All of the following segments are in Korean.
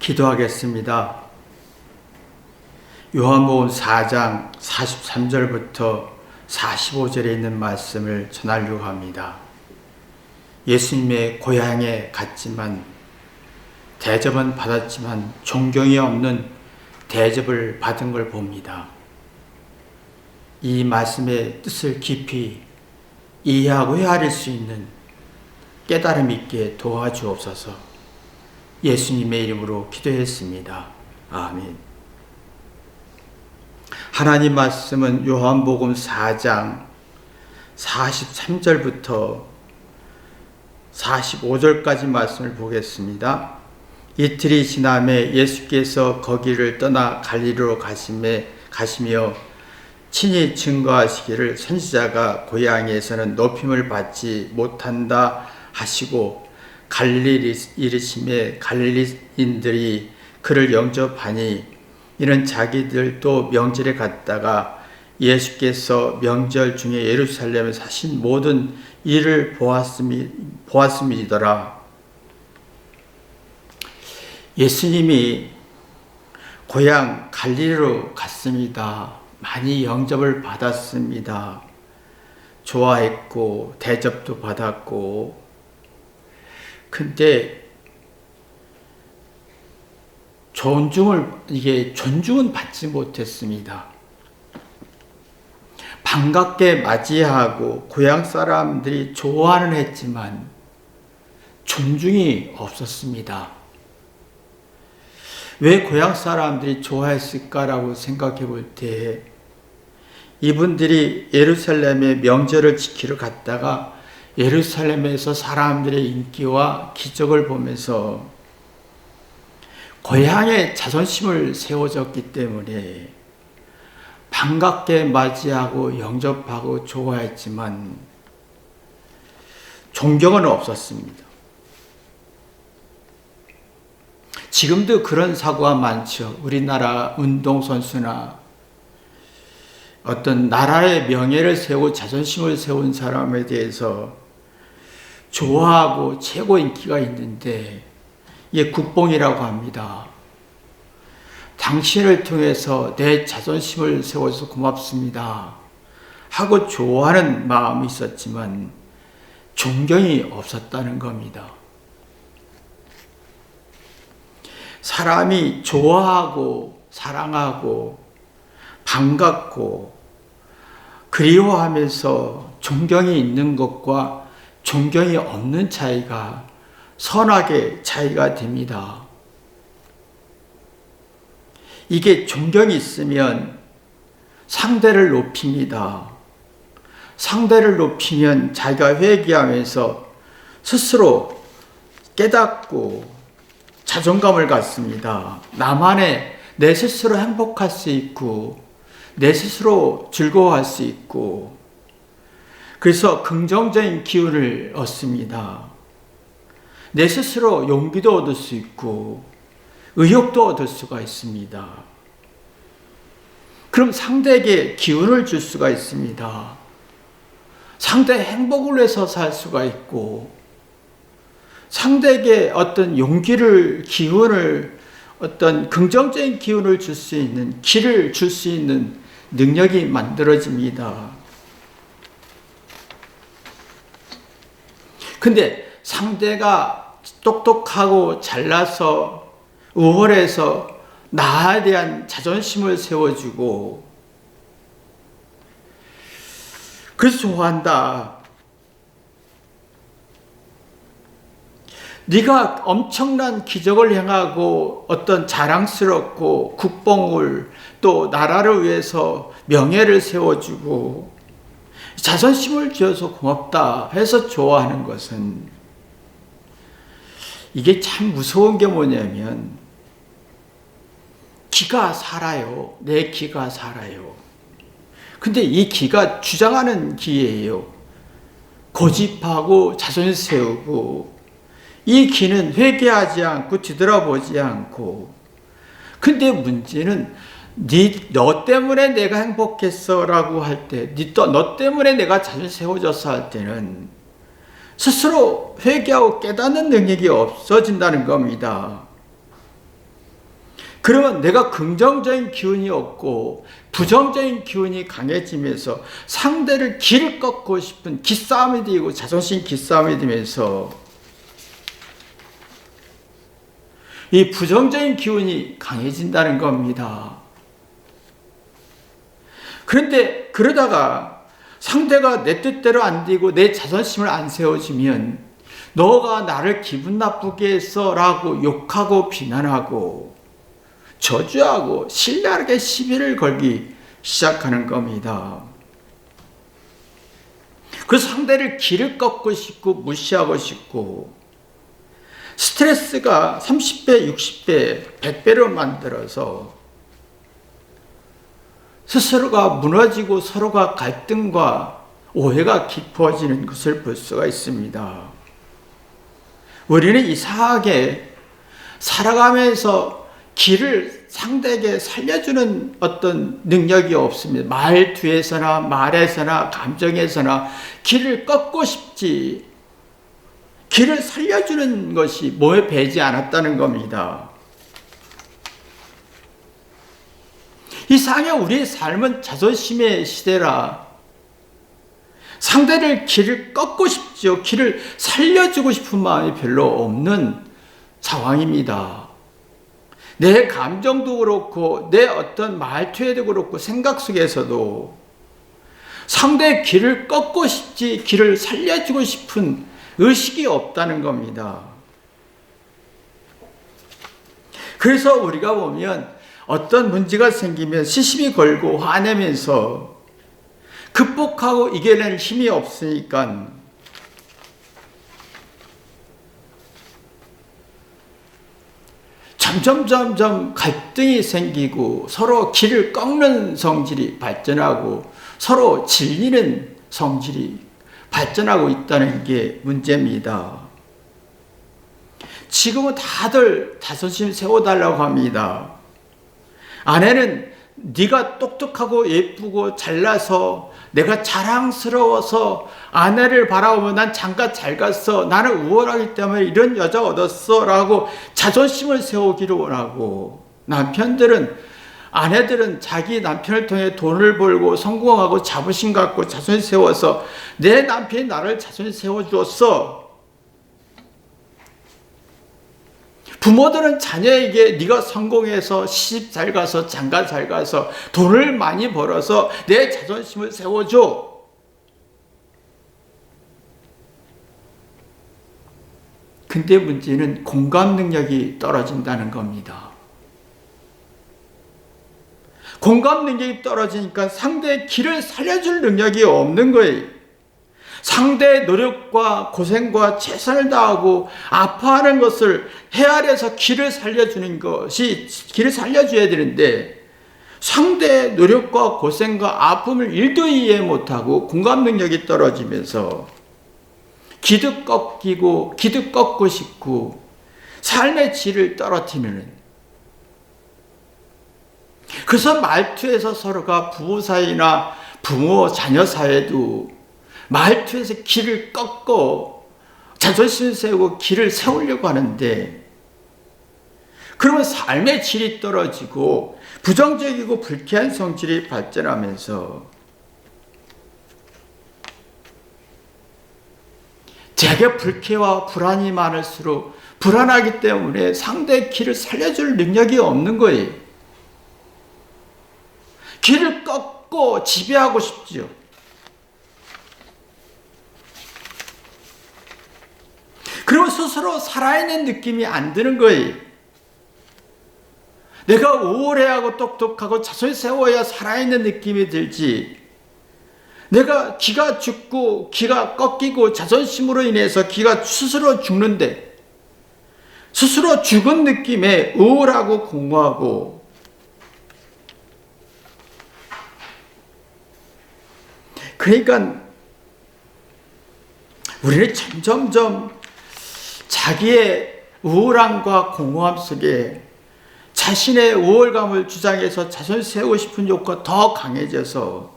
기도하겠습니다. 요한복음 4장 43절부터 45절에 있는 말씀을 전하려고 합니다. 예수님의 고향에 갔지만 대접은 받았지만 존경이 없는 대접을 받은 걸 봅니다. 이 말씀의 뜻을 깊이 이해하고 헤아릴 수 있는 깨달음 있게 도와주옵소서. 예수님의 이름으로 기도했습니다. 아멘. 하나님 말씀은 요한복음 4장 43절부터 45절까지 말씀을 보겠습니다. 이틀이 지남에 예수께서 거기를 떠나 갈릴리로 가시며 친히 증거하시기를 선지자가 고향에서는 높임을 받지 못한다 하시고 갈릴리 이르심에 갈릴리인들이 그를 영접하니 이는 자기들도 명절에 갔다가 예수께서 명절 중에 예루살렘에 사신 모든 일을 보았음이더라. 예수님이 고향 갈릴리로 갔습니다. 많이 영접을 받았습니다. 좋아했고 대접도 받았고, 근데 존중은 받지 못했습니다. 반갑게 맞이하고 고향 사람들이 좋아는 했지만 존중이 없었습니다. 왜 고향 사람들이 좋아했을까라고 생각해 볼 때, 이분들이 예루살렘의 명절을 지키러 갔다가 예루살렘에서 사람들의 인기와 기적을 보면서 고향의 자존심을 세워졌기 때문에 반갑게 맞이하고 영접하고 좋아했지만 존경은 없었습니다. 지금도 그런 사고가 많죠. 우리나라 운동선수나 어떤 나라의 명예를 세우고 자존심을 세운 사람에 대해서 좋아하고 최고 인기가 있는데 이게 국뽕이라고 합니다. 당신을 통해서 내 자존심을 세워서 고맙습니다 하고 좋아하는 마음이 있었지만 존경이 없었다는 겁니다. 사람이 좋아하고 사랑하고 반갑고 그리워하면서 존경이 있는 것과 존경이 없는 차이가 선악의 차이가 됩니다. 이게 존경이 있으면 상대를 높입니다. 상대를 높이면 자기가 회개하면서 스스로 깨닫고 자존감을 갖습니다. 나만의 내 스스로 행복할 수 있고 내 스스로 즐거워할 수 있고, 그래서 긍정적인 기운을 얻습니다. 내 스스로 용기도 얻을 수 있고 의욕도 얻을 수가 있습니다. 그럼 상대에게 기운을 줄 수가 있습니다. 상대의 행복을 위해서 살 수가 있고, 상대에게 어떤 용기를, 기운을, 어떤 긍정적인 기운을 줄 수 있는, 길을 줄 수 있는 능력이 만들어집니다. 근데 상대가 똑똑하고 잘나서 우월해서 나에 대한 자존심을 세워주고 그래서 좋아한다. 네가 엄청난 기적을 행하고 어떤 자랑스럽고 국뽕을 또 나라를 위해서 명예를 세워주고 자존심을 지어서 고맙다 해서 좋아하는 것은, 이게 참 무서운 게 뭐냐면 기가 살아요. 내 기가 살아요. 근데 이 기가 주장하는 기예요. 고집하고 자존심 세우고, 이 기는 회개하지 않고 뒤돌아보지 않고. 근데 문제는 너 때문에 내가 행복했어 라고 할 때, 너 때문에 내가 자존심 세워졌어 할 때는 스스로 회개하고 깨닫는 능력이 없어진다는 겁니다. 그러면 내가 긍정적인 기운이 없고 부정적인 기운이 강해지면서 상대를 길을 꺾고 싶은 기싸움이 되고 자존심 기싸움이 되면서 이 부정적인 기운이 강해진다는 겁니다. 그런데 그러다가 상대가 내 뜻대로 안 되고 내 자존심을 안 세워주면 너가 나를 기분 나쁘게 했어 라고 욕하고 비난하고 저주하고 신랄하게 시비를 걸기 시작하는 겁니다. 그 상대를 길을 꺾고 싶고 무시하고 싶고 스트레스가 30배, 60배, 100배로 만들어서 스스로가 무너지고 서로가 갈등과 오해가 깊어지는 것을 볼 수가 있습니다. 우리는 이상하게 살아가면서 길을 상대에게 살려주는 어떤 능력이 없습니다. 말투에서나 말에서나 감정에서나 길을 꺾고 싶지 길을 살려주는 것이 몸에 배지 않았다는 겁니다. 이상하게 우리의 삶은 자존심의 시대라 상대를 길을 꺾고 싶지요. 길을 살려주고 싶은 마음이 별로 없는 상황입니다. 내 감정도 그렇고 내 어떤 말투에도 그렇고 생각 속에서도 상대의 길을 꺾고 싶지 길을 살려주고 싶은 의식이 없다는 겁니다. 그래서 우리가 보면 어떤 문제가 생기면 시시비 걸고 화내면서 극복하고 이겨낼 힘이 없으니까 점점 갈등이 생기고 서로 길을 꺾는 성질이 발전하고 서로 질리는 성질이 발전하고 있다는 게 문제입니다. 지금은 다들 자존심 세워달라고 합니다. 아내는 네가 똑똑하고 예쁘고 잘나서 내가 자랑스러워서 아내를 바라보면 난 장가 잘 갔어. 나는 우월하기 때문에 이런 여자 얻었어. 라고 자존심을 세우기를 원하고 아내들은 자기 남편을 통해 돈을 벌고 성공하고 자부심 갖고 자존심 세워서 내 남편이 나를 자존심 세워주었어. 부모들은 자녀에게 네가 성공해서 시집 잘 가서 장가 잘 가서 돈을 많이 벌어서 내 자존심을 세워줘. 근데 문제는 공감 능력이 떨어진다는 겁니다. 공감 능력이 떨어지니까 상대의 길을 살려줄 능력이 없는 거예요. 상대의 노력과 고생과 최선을 다하고 아파하는 것을 헤아려서 길을 살려줘야 되는데 상대의 노력과 고생과 아픔을 1도 이해 못하고 공감 능력이 떨어지면서 기득 꺾고 싶고 삶의 질을 떨어뜨리는 그래서 말투에서 서로가 부부 사이나 부모 자녀 사이에도 말투에서 길을 꺾고 자존심을 세우고 길을 세우려고 하는데 그러면 삶의 질이 떨어지고 부정적이고 불쾌한 성질이 발전하면서 제게 불쾌와 불안이 많을수록 불안하기 때문에 상대의 길을 살려줄 능력이 없는 거예요. 길을 꺾고 지배하고 싶지요. 그리고 스스로 살아있는 느낌이 안 드는 거예요. 내가 우월해하고 똑똑하고 자존심 세워야 살아있는 느낌이 들지. 내가 기가 죽고 기가 꺾이고 자존심으로 인해서 기가 스스로 죽는데 스스로 죽은 느낌에 우울하고 공허하고 그러니까 우리는 점점 자기의 우울함과 공허함 속에 자신의 우월감을 주장해서 자존심 세우고 싶은 욕구가 더 강해져서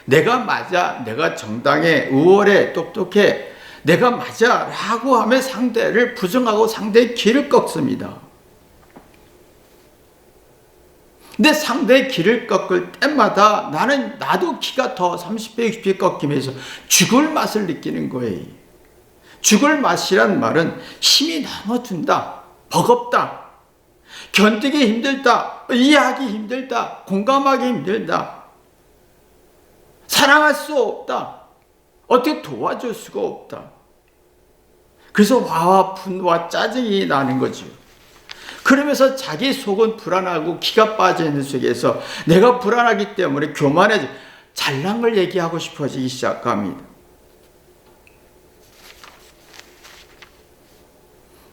내가 맞아, 내가 정당해, 우월해, 똑똑해, 내가 맞아 라고 하며 상대를 부정하고 상대의 길을 꺾습니다. 근데 상대의 길을 꺾을 때마다 나도 키가 더 30배, 60배 꺾이면서 죽을 맛을 느끼는 거예요. 죽을 맛이란 말은 힘이 너무 든다, 버겁다, 견디기 힘들다, 이해하기 힘들다, 공감하기 힘들다, 사랑할 수 없다, 어떻게 도와줄 수가 없다. 그래서 화와 분노와 짜증이 나는 거죠. 그러면서 자기 속은 불안하고 기가 빠져있는 속에서 내가 불안하기 때문에 교만해져 잘난 걸 얘기하고 싶어지기 시작합니다.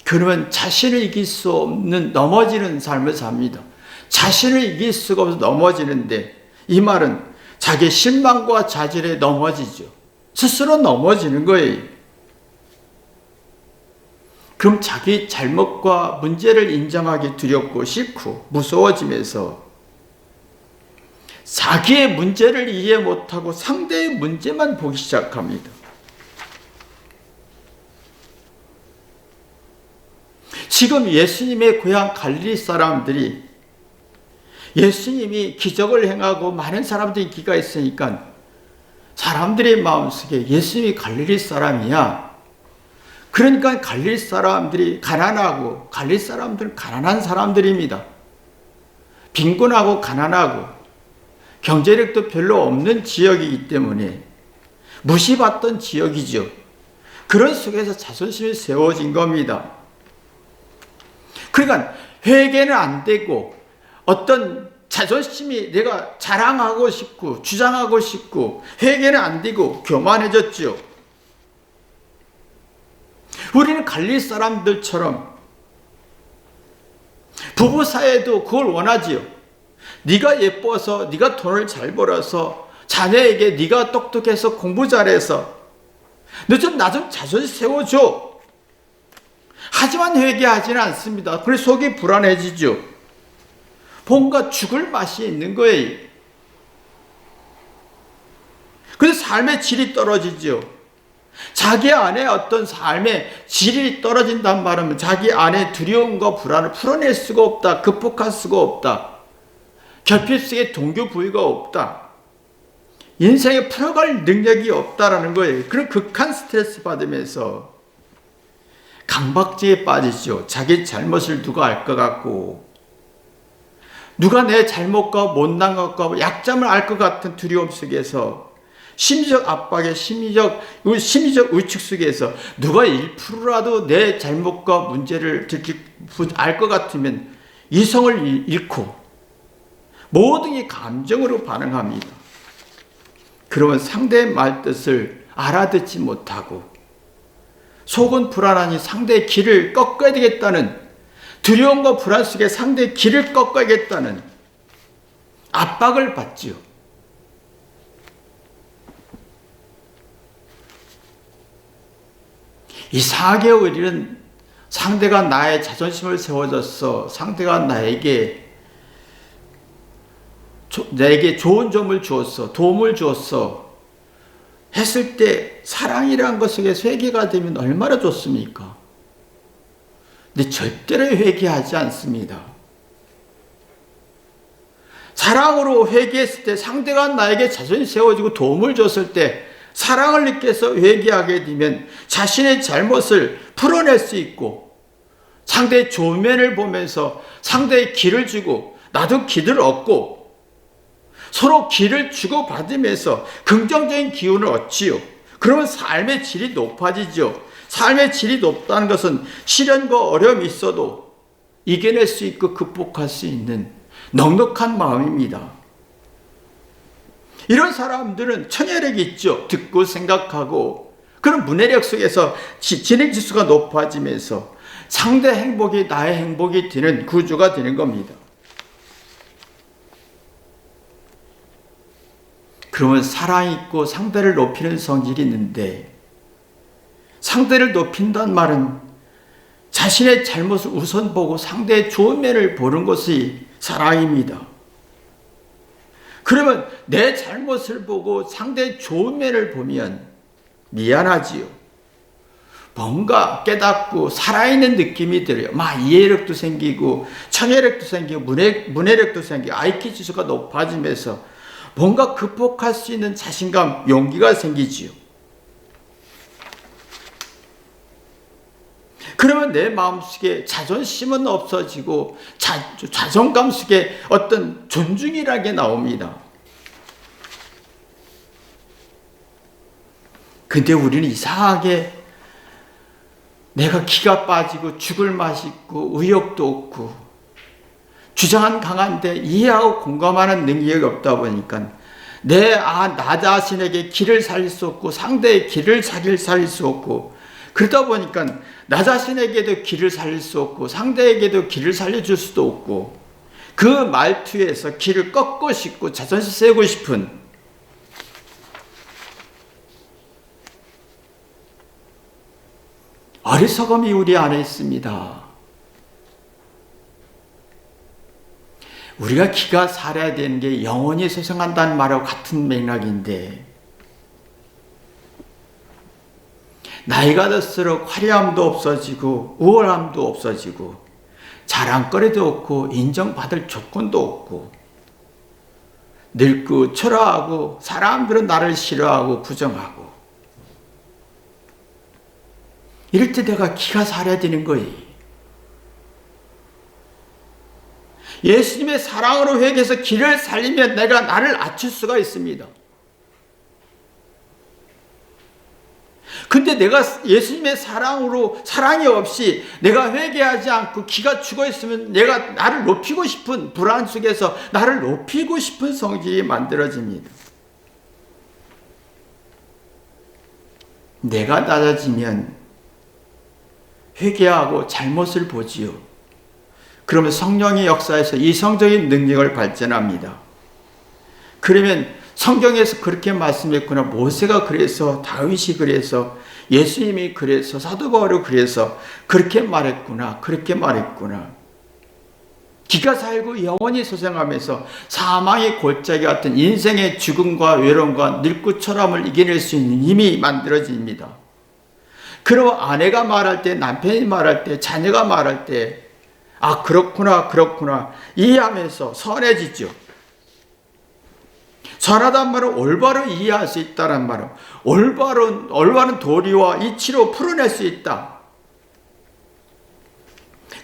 그러면 자신을 이길 수 없는 넘어지는 삶을 삽니다. 자신을 이길 수가 없어서 넘어지는데, 이 말은 자기 실망과 자질에 넘어지죠. 스스로 넘어지는 거예요. 그럼 자기 잘못과 문제를 인정하기 두렵고 싫고 무서워지면서 자기의 문제를 이해 못하고 상대의 문제만 보기 시작합니다. 지금 예수님의 고향 갈릴리 사람들이, 예수님이 기적을 행하고 많은 사람들이 기가 있으니까 사람들의 마음속에 예수님이 갈릴리 사람이야, 그러니까 갈릴리 사람들이 가난하고, 갈릴리 사람들은 가난한 사람들입니다. 빈곤하고 가난하고 경제력도 별로 없는 지역이기 때문에 무시받던 지역이죠. 그런 속에서 자존심이 세워진 겁니다. 그러니까 회개는 안 되고 어떤 자존심이 내가 자랑하고 싶고 주장하고 싶고 회개는 안 되고 교만해졌죠. 우리는 갈릴리 사람들처럼 부부 사이에도 그걸 원하지요. 네가 예뻐서, 네가 돈을 잘 벌어서, 자녀에게 네가 똑똑해서 공부 잘해서 나 좀 자존심 세워줘. 하지만 회개하지는 않습니다. 그래서 속이 불안해지죠. 뭔가 죽을 맛이 있는 거예요. 그래서 삶의 질이 떨어지죠. 자기 안에 어떤 삶의 질이 떨어진단 말은 자기 안에 두려움과 불안을 풀어낼 수가 없다, 극복할 수가 없다, 결핍 속에 동기부여가 없다, 인생에 풀어갈 능력이 없다라는 거예요. 그런 극한 스트레스 받으면서 강박증에 빠지죠. 자기 잘못을 누가 알 것 같고, 누가 내 잘못과 못난 것과 약점을 알 것 같은 두려움 속에서, 심리적 압박에 심리적 위축 속에서 누가 1%라도 내 잘못과 문제를 알 것 같으면 이성을 잃고 모든 게 감정으로 반응합니다. 그러면 상대의 말뜻을 알아듣지 못하고 속은 불안하니 상대의 길을 꺾어야 되겠다는 두려움과 불안 속에 상대의 길을 꺾어야겠다는 압박을 받지요. 이상하게 우리는 상대가 나의 자존심을 세워줬어, 상대가 내게 좋은 점을 주었어, 도움을 주었어 했을 때 사랑이라는 것 속에 회개가 되면 얼마나 좋습니까? 근데 절대로 회개하지 않습니다. 사랑으로 회개했을 때, 상대가 나에게 자존심 세워주고 도움을 줬을 때 사랑을 느껴서 회개하게 되면 자신의 잘못을 풀어낼 수 있고, 상대의 좋은 면을 보면서 상대의 길을 주고 나도 길을 얻고 서로 길을 주고받으면서 긍정적인 기운을 얻지요. 그러면 삶의 질이 높아지죠. 삶의 질이 높다는 것은 시련과 어려움이 있어도 이겨낼 수 있고 극복할 수 있는 넉넉한 마음입니다. 이런 사람들은 청혈력이 있죠. 듣고 생각하고 그런 문해력 속에서 진행지수가 높아지면서 상대 행복이 나의 행복이 되는 구조가 되는 겁니다. 그러면 사랑있고 상대를 높이는 성질이 있는데, 상대를 높인다는 말은 자신의 잘못을 우선 보고 상대의 좋은 면을 보는 것이 사랑입니다. 그러면 내 잘못을 보고 상대의 좋은 면을 보면 미안하지요. 뭔가 깨닫고 살아있는 느낌이 들어요. 막 이해력도 생기고 청해력도 생기고 문해력도 생기고 IQ 지수가 높아지면서 뭔가 극복할 수 있는 자신감, 용기가 생기지요. 그러면 내 마음속에 자존심은 없어지고 자존감 속에 어떤 존중이라는 게 나옵니다. 근데 우리는 이상하게 내가 기가 빠지고 죽을 맛이 있고 의욕도 없고 주장은 강한데 이해하고 공감하는 능력이 없다 보니까 나 자신에게 길을 살릴 수 없고 상대의 길을 살릴 수 없고 그러다 보니까 나 자신에게도 길을 살릴 수 없고 상대에게도 길을 살려줄 수도 없고 그 말투에서 길을 꺾고 싶고 자존심 세우고 싶은 어리석음이 우리 안에 있습니다. 우리가 기가 살아야 되는 게 영원히 소생한다는 말하고 같은 맥락인데 나이가 들수록 화려함도 없어지고 우월함도 없어지고 자랑거리도 없고 인정받을 조건도 없고 늙고 초라하고 사람들은 나를 싫어하고 부정하고 이럴 때 내가 기가 살아야 되는 거예요. 예수님의 사랑으로 회개해서 길을 살리면 내가 나를 낮출 수가 있습니다. 근데 내가 예수님의 사랑으로 사랑이 없이 내가 회개하지 않고 기가 죽어 있으면 내가 나를 높이고 싶은 불안 속에서 나를 높이고 싶은 성질이 만들어집니다. 내가 낮아지면 회개하고 잘못을 보지요. 그러면 성령의 역사에서 이성적인 능력을 발전합니다. 그러면 성경에서 그렇게 말씀했구나. 모세가 그래서 다윗이 그래서 예수님이 그래서 사도 바울이 그래서 그렇게 말했구나. 그렇게 말했구나. 기가 살고 영원히 소생하면서 사망의 골짜기 같은 인생의 죽음과 외로움과 늙고 초라함을 이겨낼 수 있는 힘이 만들어집니다. 그럼 아내가 말할 때, 남편이 말할 때, 자녀가 말할 때, 아, 그렇구나, 그렇구나. 이해하면서 선해지죠. 선하단 말은 올바로 이해할 수 있다는 말은 올바른 도리와 이치로 풀어낼 수 있다.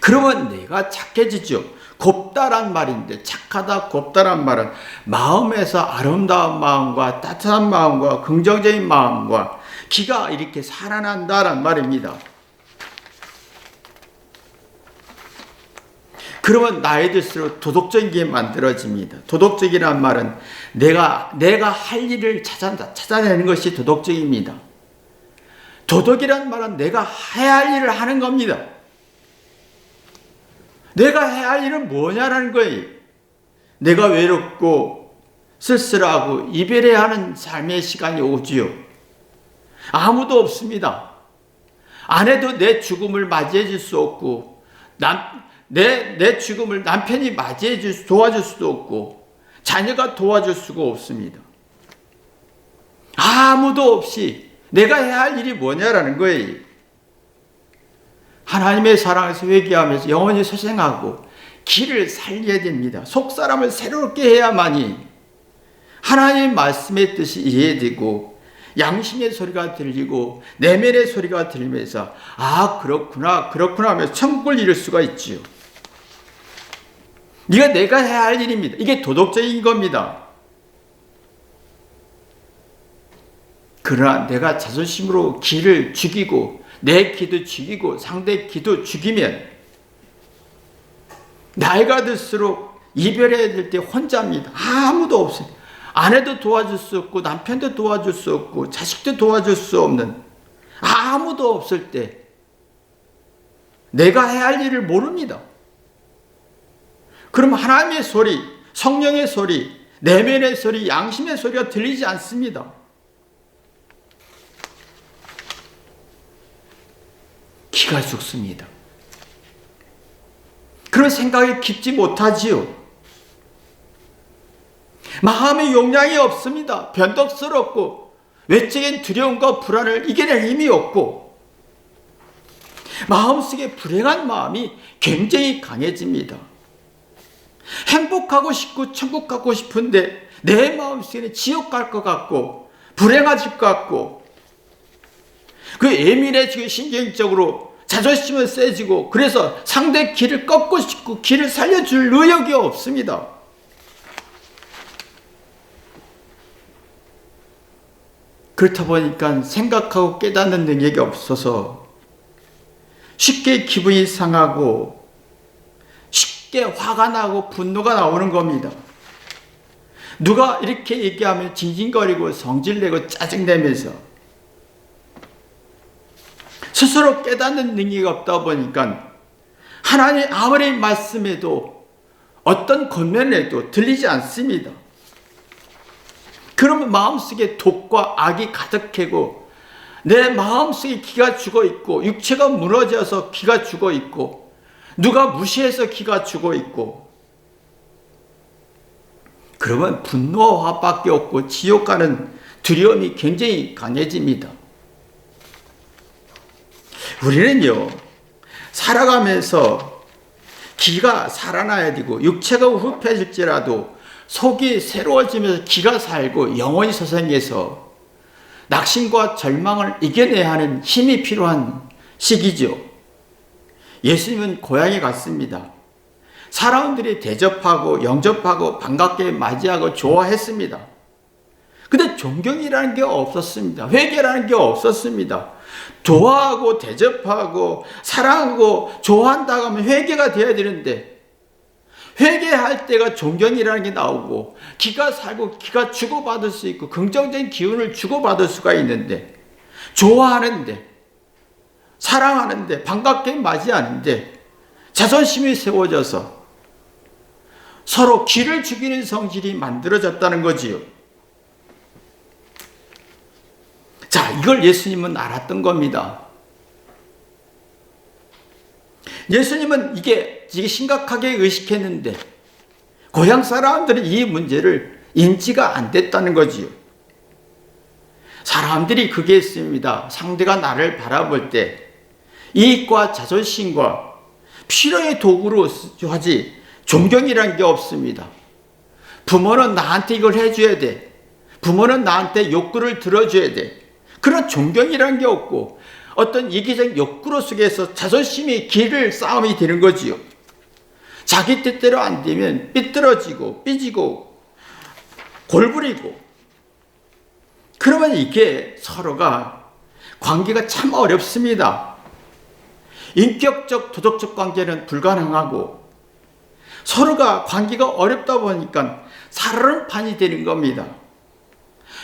그러면 내가 착해지죠. 곱다란 말인데 착하다, 곱다란 말은 마음에서 아름다운 마음과 따뜻한 마음과 긍정적인 마음과 기가 이렇게 살아난다란 말입니다. 그러면 나이 들수록 도덕적인 게 만들어집니다. 도덕적이란 말은 내가 할 일을 찾아내는 것이 도덕적입니다. 도덕이란 말은 내가 해야 할 일을 하는 겁니다. 내가 해야 할 일은 뭐냐라는 거예요. 내가 외롭고 쓸쓸하고 이별해야 하는 삶의 시간이 오지요. 아무도 없습니다. 아내도 내 죽음을 맞이해 줄 수 없고 내 죽음을 남편이 도와줄 수도 없고 자녀가 도와줄 수가 없습니다. 아무도 없이 내가 해야 할 일이 뭐냐라는 거예요. 하나님의 사랑에서 회개하면서 영원히 소생하고 길을 살려야 됩니다. 속사람을 새롭게 해야만이 하나님의 말씀의 뜻이 이해되고 양심의 소리가 들리고 내면의 소리가 들리면서 아 그렇구나 하면서 천국을 이룰 수가 있지요. 이거 내가 해야 할 일입니다. 이게 도덕적인 겁니다. 그러나 내가 자존심으로 기를 죽이고 내 기도 죽이고 상대 기도 죽이면 나이가 들수록 이별해야 될 때 혼자입니다. 아무도 없어요. 아내도 도와줄 수 없고 남편도 도와줄 수 없고 자식도 도와줄 수 없는 아무도 없을 때 내가 해야 할 일을 모릅니다. 그럼 하나님의 소리, 성령의 소리, 내면의 소리, 양심의 소리가 들리지 않습니다. 기가 죽습니다. 그런 생각이 깊지 못하지요. 마음의 용량이 없습니다. 변덕스럽고 외적인 두려움과 불안을 이겨낼 힘이 없고 마음속에 불행한 마음이 굉장히 강해집니다. 행복하고 싶고 천국 가고 싶은데 내 마음속에는 지옥 갈 것 같고 불행해질 것 같고, 그 예민해지고 신경적으로 자존심은 세지고, 그래서 상대 길을 꺾고 싶고 길을 살려줄 의욕이 없습니다. 그렇다 보니까 생각하고 깨닫는 능력이 없어서 쉽게 기분이 상하고 쉽게 화가 나고 분노가 나오는 겁니다. 누가 이렇게 얘기하면 징징거리고 성질내고 짜증내면서 스스로 깨닫는 능력이 없다 보니까 하나님 아무리 말씀해도 어떤 권면에도 들리지 않습니다. 그러면 마음속에 독과 악이 가득하고 내 마음속에 기가 죽어 있고 육체가 무너져서 기가 죽어 있고 누가 무시해서 기가 죽어 있고, 그러면 분노와 화밖에 없고 지옥 가는 두려움이 굉장히 강해집니다. 우리는요, 살아가면서 기가 살아나야 되고 육체가 후패질지라도 속이 새로워지면서 기가 살고 영혼이 서성해서 낙심과 절망을 이겨내야 하는 힘이 필요한 시기죠. 예수님은 고향에 갔습니다. 사람들이 대접하고 영접하고 반갑게 맞이하고 좋아했습니다. 근데 존경이라는 게 없었습니다. 회개라는 게 없었습니다. 좋아하고 대접하고 사랑하고 좋아한다고 하면 회개가 돼야 되는데, 회개할 때가 존경이라는 게 나오고 기가 살고 기가 주고받을 수 있고 긍정적인 기운을 주고받을 수가 있는데, 좋아하는데 사랑하는데 반갑게 맞이하는데 자존심이 세워져서 서로 기를 죽이는 성질이 만들어졌다는 거지요. 자, 이걸 예수님은 알았던 겁니다. 예수님은 이게 심각하게 의식했는데 고향 사람들은 이 문제를 인지가 안 됐다는 거지요. 사람들이 그게 있습니다. 상대가 나를 바라볼 때 이익과 자존심과 필요의 도구로 하지 존경이라는 게 없습니다. 부모는 나한테 이걸 해줘야 돼. 부모는 나한테 욕구를 들어줘야 돼. 그런 존경이라는 게 없고 어떤 이기적 욕구로 속에서 자존심이 길을 싸움이 되는 거지요. 자기 뜻대로 안 되면 삐뚤어지고 삐지고 골부리고, 그러면 이게 서로가 관계가 참 어렵습니다. 인격적 도덕적 관계는 불가능하고 서로가 관계가 어렵다 보니까 살얼음판이 되는 겁니다.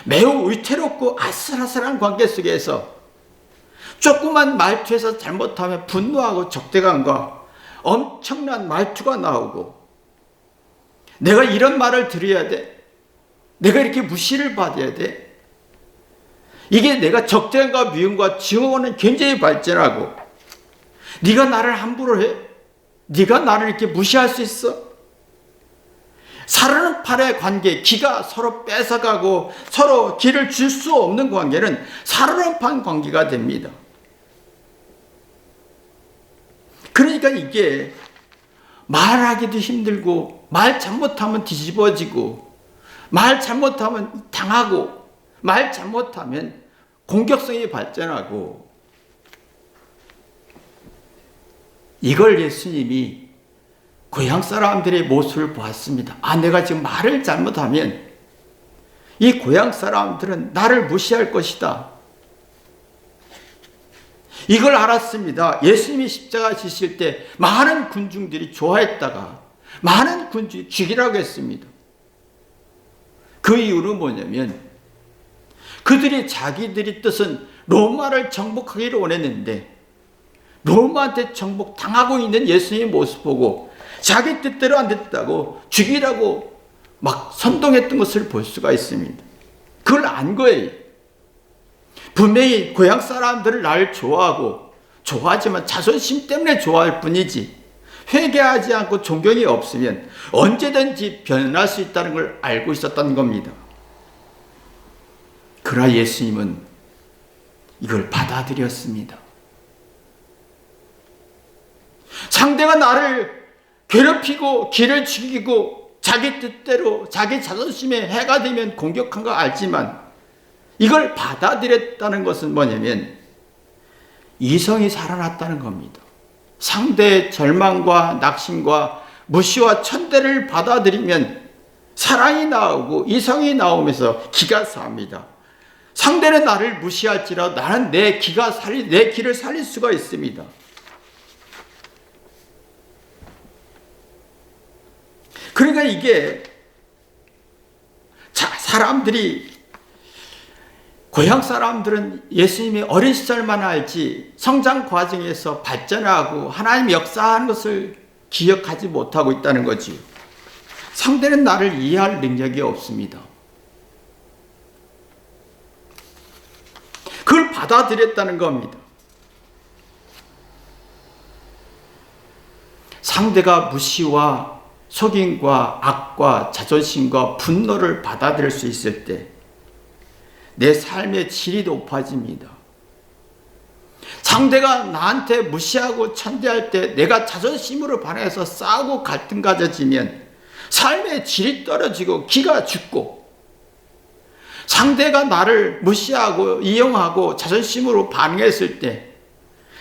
매우 위태롭고 아슬아슬한 관계 속에서 조그만 말투에서 잘못하면 분노하고 적대감과 엄청난 말투가 나오고, 내가 이런 말을 들어야 돼? 내가 이렇게 무시를 받아야 돼? 이게 내가 적대감과 미움과 증오는 굉장히 발전하고, 네가 나를 함부로 해? 네가 나를 이렇게 무시할 수 있어? 살얼음판의 관계, 기가 서로 뺏어가고 서로 길을 줄 수 없는 관계는 살얼음판 관계가 됩니다. 그러니까 이게 말하기도 힘들고 말 잘못하면 뒤집어지고 말 잘못하면 당하고 말 잘못하면 공격성이 발전하고, 이걸 예수님이 고향 사람들의 모습을 보았습니다. 아, 내가 지금 말을 잘못하면 이 고향 사람들은 나를 무시할 것이다. 이걸 알았습니다. 예수님이 십자가 지실 때 많은 군중들이 좋아했다가 많은 군중이 죽이라고 했습니다. 그 이유는 뭐냐면 그들이 자기들의 뜻은 로마를 정복하기를 원했는데 로마한테 정복당하고 있는 예수님의 모습 보고 자기 뜻대로 안 됐다고 죽이라고 막 선동했던 것을 볼 수가 있습니다. 그걸 안 거예요. 분명히 고향 사람들을 나를 좋아하고 좋아하지만 자존심 때문에 좋아할 뿐이지 회개하지 않고 존경이 없으면 언제든지 변할 수 있다는 걸 알고 있었던 겁니다. 그러나 예수님은 이걸 받아들였습니다. 상대가 나를 괴롭히고 길을 죽이고 자기 뜻대로 자기 자존심에 해가 되면 공격한 거 알지만 이걸 받아들였다는 것은 뭐냐면 이성이 살아났다는 겁니다. 상대의 절망과 낙심과 무시와 천대를 받아들이면 사랑이 나오고 이성이 나오면서 기가 삽니다. 상대는 나를 무시할지라도 나는 내 길을 살릴 수가 있습니다. 그러니까 이게 사람들이 고향 사람들은 예수님이 어린 시절만 알지 성장 과정에서 발전하고 하나님 역사하는 것을 기억하지 못하고 있다는 거지. 상대는 나를 이해할 능력이 없습니다. 그걸 받아들였다는 겁니다. 상대가 무시와 속임과 악과 자존심과 분노를 받아들일 수 있을 때 내 삶의 질이 높아집니다. 상대가 나한테 무시하고 천대할 때 내가 자존심으로 반해서 싸우고 갈등 가져지면 삶의 질이 떨어지고 기가 죽고, 상대가 나를 무시하고 이용하고 자존심으로 반응했을 때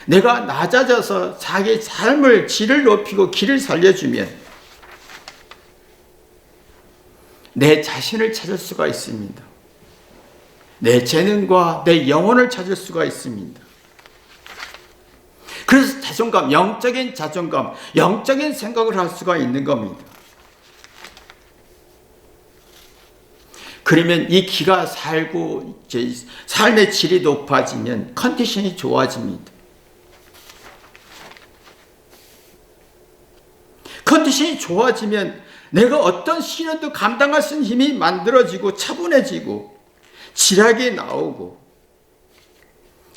내가 낮아져서 자기 삶을 질을 높이고 길을 살려주면 내 자신을 찾을 수가 있습니다. 내 재능과 내 영혼을 찾을 수가 있습니다. 그래서 자존감, 영적인 자존감, 영적인 생각을 할 수가 있는 겁니다. 그러면 이 기가 살고 삶의 질이 높아지면 컨디션이 좋아집니다. 컨디션이 좋아지면 내가 어떤 시련도 감당할 수 있는 힘이 만들어지고 차분해지고 지략이 나오고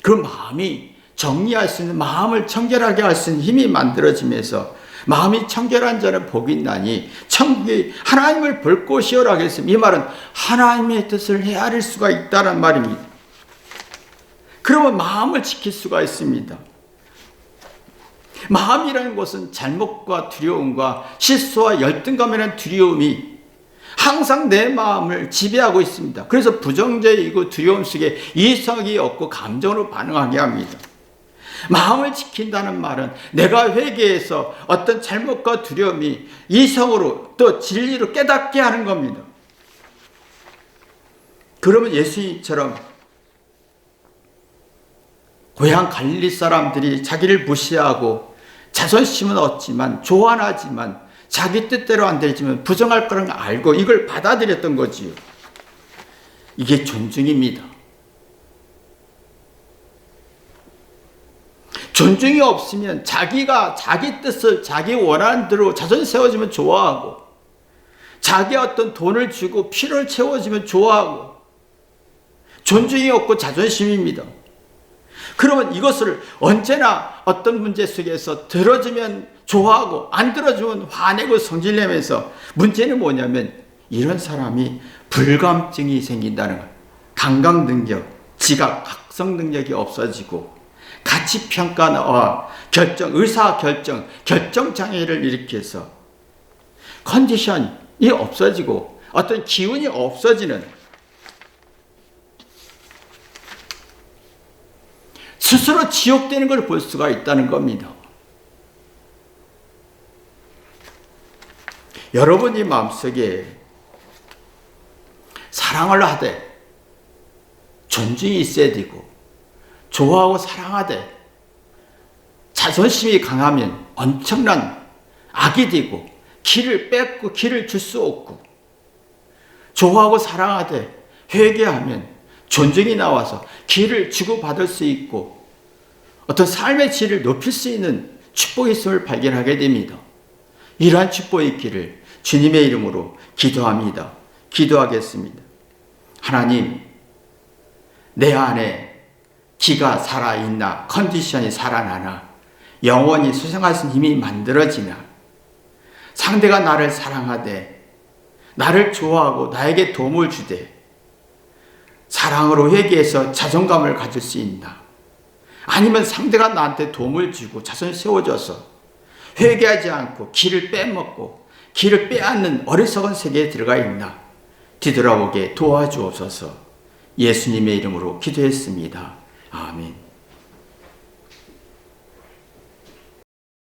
그 마음이 정리할 수 있는, 마음을 청결하게 할 수 있는 힘이 만들어지면서 마음이 청결한 자는 복이 있나니 천국이 하나님을 볼 곳이오라고 했습니다. 이 말은 하나님의 뜻을 헤아릴 수가 있다는 말입니다. 그러면 마음을 지킬 수가 있습니다. 마음이라는 것은 잘못과 두려움과 실수와 열등감이라는 두려움이 항상 내 마음을 지배하고 있습니다. 그래서 부정적이고 두려움 속에 이성이 없고 감정으로 반응하게 합니다. 마음을 지킨다는 말은 내가 회개해서 어떤 잘못과 두려움이 이성으로 또 진리로 깨닫게 하는 겁니다. 그러면 예수님처럼 고향 갈릴리 사람들이 자기를 무시하고 자존심은 얻지만 교환하지만 자기 뜻대로 안 되지만 부정할 거라는 걸 알고 이걸 받아들였던 거지요. 이게 존중입니다. 존중이 없으면 자기가 자기 뜻을 자기 원하는 대로 자존 세워지면 좋아하고, 자기 어떤 돈을 주고 필요를 채워지면 좋아하고, 존중이 없고 자존심입니다. 그러면 이것을 언제나 어떤 문제 속에서 들어주면 좋아하고 안 들어주면 화내고 성질내면서, 문제는 뭐냐면 이런 사람이 불감증이 생긴다는 거예요. 감각 능력, 지각, 각성 능력이 없어지고 가치평가와 의사결정, 결정장애를 일으켜서 컨디션이 없어지고 어떤 기운이 없어지는, 스스로 지옥되는 걸 볼 수가 있다는 겁니다. 여러분이 마음속에 사랑을 하되 존중이 있어야 되고, 좋아하고 사랑하되 자존심이 강하면 엄청난 악이 되고 길을 뺏고 길을 줄 수 없고, 좋아하고 사랑하되 회개하면 존중이 나와서 길을 주고받을 수 있고 어떤 삶의 질을 높일 수 있는 축복이 있음을 발견하게 됩니다. 이러한 축복이 있기를 주님의 이름으로 기도합니다. 기도하겠습니다. 하나님, 내 안에 기가 살아있나, 컨디션이 살아나나, 영원히 수생할 수 있는 힘이 만들어지나, 상대가 나를 사랑하되 나를 좋아하고 나에게 도움을 주되 사랑으로 회개해서 자존감을 가질 수 있나, 아니면 상대가 나한테 도움을 주고 자손을 세워줘서 회개하지 않고 길을 빼먹고 길을 빼앗는 어리석은 세계에 들어가 있나 뒤돌아보게 도와주옵소서. 예수님의 이름으로 기도했습니다. 아멘.